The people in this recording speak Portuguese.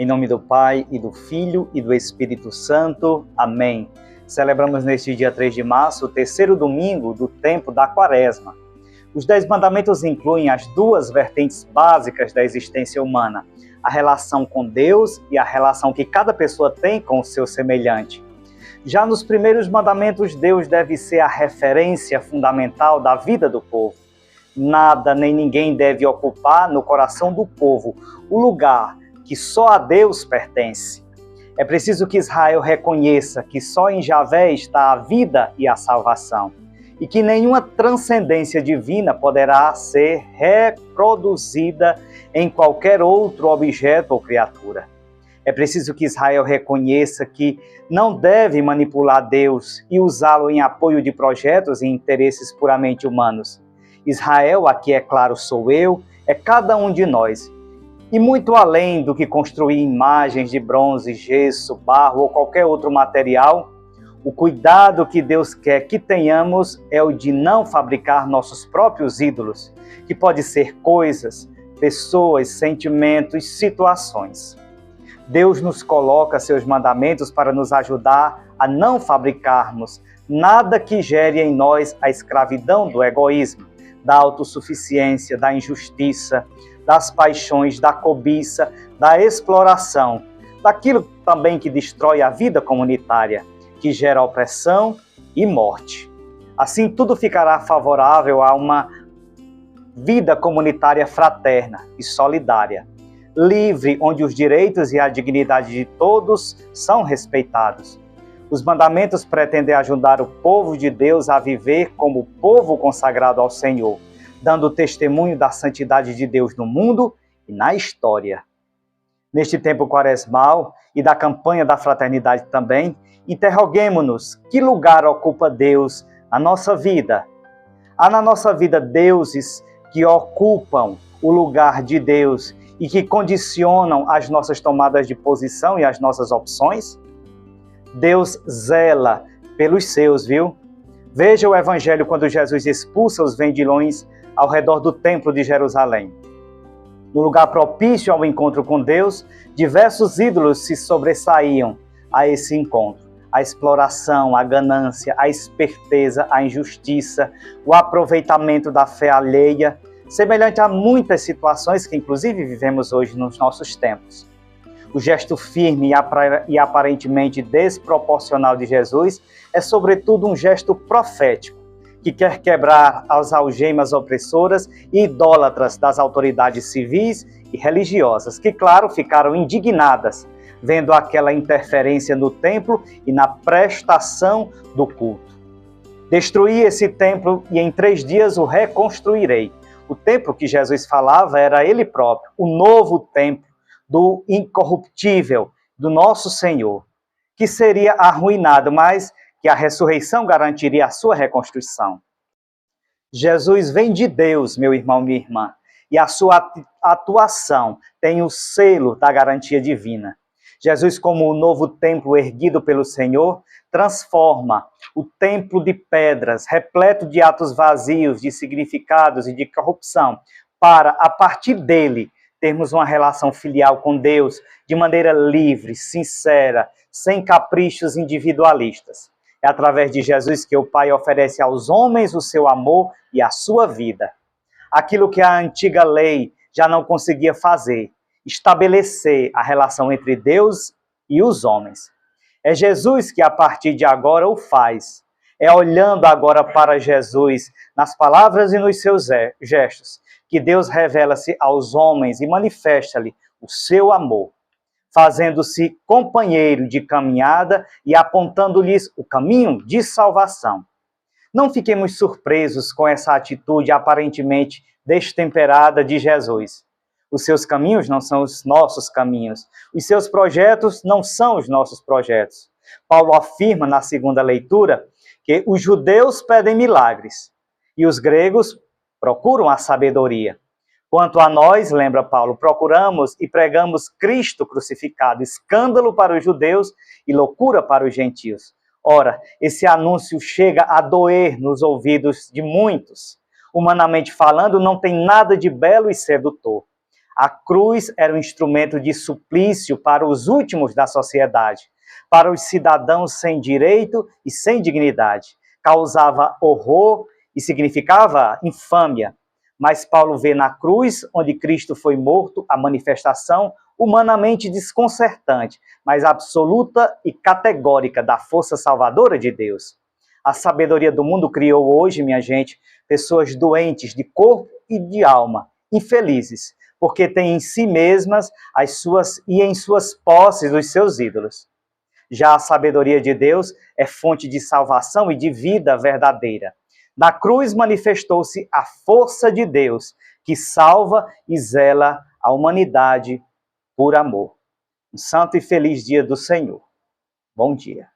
nome do Pai, e do Filho, e do Espírito Santo. Amém. Celebramos neste dia 3 de março, o terceiro domingo do tempo da Quaresma. Os 10 mandamentos incluem as duas vertentes básicas da existência humana, a relação com Deus e a relação que cada pessoa tem com o seu semelhante. Já nos primeiros mandamentos, Deus deve ser a referência fundamental da vida do povo. Nada nem ninguém deve ocupar no coração do povo o lugar que só a Deus pertence. É preciso que Israel reconheça que só em Javé está a vida e a salvação, e que nenhuma transcendência divina poderá ser reproduzida em qualquer outro objeto ou criatura. É preciso que Israel reconheça que não deve manipular Deus e usá-lo em apoio de projetos e interesses puramente humanos. Israel, aqui é claro, sou eu, é cada um de nós. E muito além do que construir imagens de bronze, gesso, barro ou qualquer outro material, o cuidado que Deus quer que tenhamos é o de não fabricar nossos próprios ídolos, que pode ser coisas, pessoas, sentimentos, situações. Deus nos coloca seus mandamentos para nos ajudar a não fabricarmos nada que gere em nós a escravidão do egoísmo, da autossuficiência, da injustiça, das paixões, da cobiça, da exploração, daquilo também que destrói a vida comunitária, que gera opressão e morte. Assim, tudo ficará favorável a uma vida comunitária fraterna e solidária, livre, onde os direitos e a dignidade de todos são respeitados. Os mandamentos pretendem ajudar o povo de Deus a viver como povo consagrado ao Senhor, dando testemunho da santidade de Deus no mundo e na história. Neste tempo quaresmal e da campanha da fraternidade também, interroguemo-nos: que lugar ocupa Deus na nossa vida? Há na nossa vida deuses que ocupam o lugar de Deus e que condicionam as nossas tomadas de posição e as nossas opções? Deus zela pelos seus, viu? Veja o Evangelho quando Jesus expulsa os vendilhões ao redor do Templo de Jerusalém. No lugar propício ao encontro com Deus, diversos ídolos se sobressaíam a esse encontro. A exploração, a ganância, a esperteza, a injustiça, o aproveitamento da fé alheia, semelhante a muitas situações que inclusive vivemos hoje nos nossos tempos. O gesto firme e aparentemente desproporcional de Jesus é sobretudo um gesto profético, que quer quebrar as algemas opressoras e idólatras das autoridades civis e religiosas, que, claro, ficaram indignadas, vendo aquela interferência no templo e na prestação do culto. Destruí esse templo e em 3 dias o reconstruirei. O templo que Jesus falava era ele próprio, o novo templo do incorruptível, do nosso Senhor, que seria arruinado, mas que a ressurreição garantiria a sua reconstrução. Jesus vem de Deus, meu irmão, minha irmã, e a sua atuação tem o selo da garantia divina. Jesus, como o novo templo erguido pelo Senhor, transforma o templo de pedras, repleto de atos vazios, de significados e de corrupção, para, a partir dele, termos uma relação filial com Deus de maneira livre, sincera, sem caprichos individualistas. É através de Jesus que o Pai oferece aos homens o seu amor e a sua vida. Aquilo que a antiga lei já não conseguia fazer, estabelecer a relação entre Deus e os homens. É Jesus que a partir de agora o faz. É olhando agora para Jesus, nas palavras e nos seus gestos, que Deus revela-se aos homens e manifesta-lhe o seu amor, fazendo-se companheiro de caminhada e apontando-lhes o caminho de salvação. Não fiquemos surpresos com essa atitude aparentemente destemperada de Jesus. Os seus caminhos não são os nossos caminhos. Os seus projetos não são os nossos projetos. Paulo afirma na segunda leitura que os judeus pedem milagres e os gregos procuram a sabedoria. Quanto a nós, lembra Paulo, procuramos e pregamos Cristo crucificado, escândalo para os judeus e loucura para os gentios. Ora, esse anúncio chega a doer nos ouvidos de muitos. Humanamente falando, não tem nada de belo e sedutor. A cruz era um instrumento de suplício para os últimos da sociedade, para os cidadãos sem direito e sem dignidade. Causava horror e significava infâmia. Mas Paulo vê na cruz, onde Cristo foi morto, a manifestação humanamente desconcertante, mas absoluta e categórica da força salvadora de Deus. A sabedoria do mundo criou hoje, minha gente, pessoas doentes de corpo e de alma, infelizes, porque têm em si mesmas as suas e em suas posses os seus ídolos. Já a sabedoria de Deus é fonte de salvação e de vida verdadeira. Na cruz manifestou-se a força de Deus, que salva e zela a humanidade por amor. Um santo e feliz dia do Senhor. Bom dia.